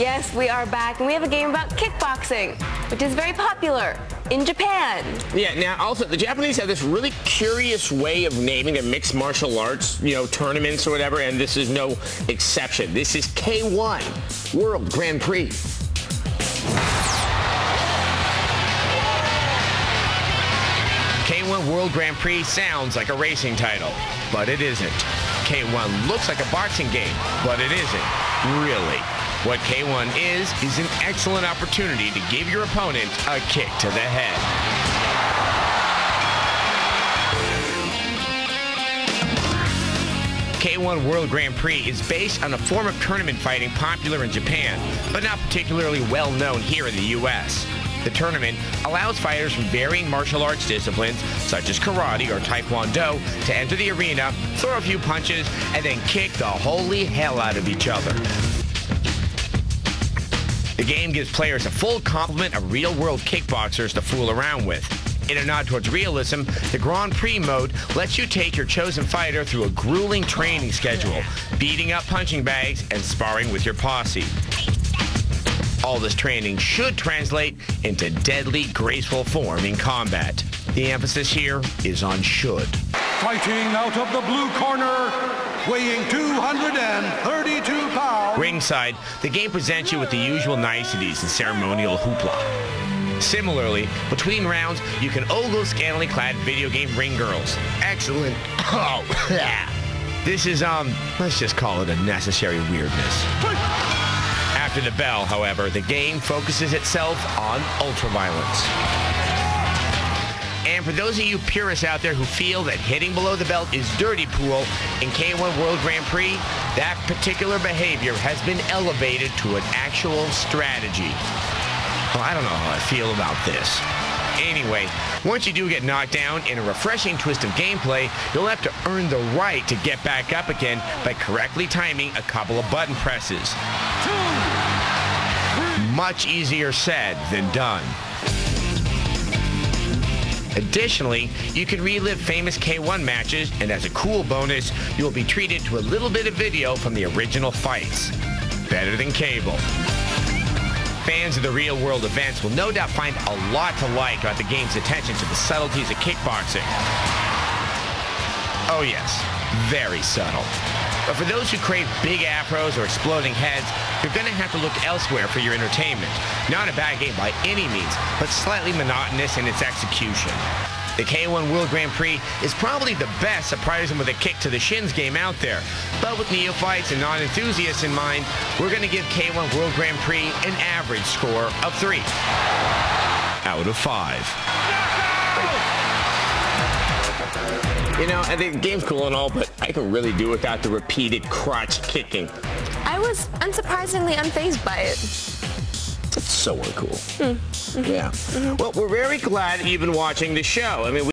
Yes, we are back, and we have a game about kickboxing, which is very popular in Japan. Yeah, now also, the Japanese have this really curious way of naming their mixed martial arts, tournaments or whatever, and this is no exception. This is K1 World Grand Prix. K1 World Grand Prix sounds like a racing title, but it isn't. K1 looks like a boxing game, but it isn't. Really. What K1 is an excellent opportunity to give your opponent a kick to the head. K1 World Grand Prix is based on a form of tournament fighting popular in Japan, but not particularly well known here in the U.S. The tournament allows fighters from varying martial arts disciplines, such as karate or taekwondo, to enter the arena, throw a few punches, and then kick the holy hell out of each other. The game gives players a full complement of real-world kickboxers to fool around with. In a nod towards realism, the Grand Prix mode lets you take your chosen fighter through a grueling training schedule, beating up punching bags and sparring with your posse. All this training should translate into deadly, graceful form in combat. The emphasis here is on should. Fighting out of the blue corner, weighing 232 pounds. Ringside, the game presents you with the usual niceties and ceremonial hoopla. Similarly, between rounds, you can ogle scantily clad video game ring girls. Excellent. Oh, this is, let's just call it a necessary weirdness. After the bell, however, the game focuses itself on ultraviolence. And for those of you purists out there who feel that hitting below the belt is dirty pool, in K1 World Grand Prix, that particular behavior has been elevated to an actual strategy. Well, I don't know how I feel about this. Anyway, once you do get knocked down, in a refreshing twist of gameplay, you'll have to earn the right to get back up again by correctly timing a couple of button presses. Much easier said than done. Additionally, you can relive famous K1 matches, and as a cool bonus, you will be treated to a little bit of video from the original fights. Better than cable. Fans of the real-world events will no doubt find a lot to like about the game's attention to the subtleties of kickboxing. Oh yes, very subtle. But for those who crave big afros or exploding heads, you're going to have to look elsewhere for your entertainment. Not a bad game by any means, but slightly monotonous in its execution. The K1 World Grand Prix is probably the best surprise them with a kick to the shins game out there. But with neophytes and non-enthusiasts in mind, we're going to give K1 World Grand Prix an average score of 3 out of 5. I think the game's cool and all, but I can really do without the repeated crotch kicking. I was unsurprisingly unfazed by it. It's so uncool. Yeah. Well, we're very glad you've been watching the show. I mean,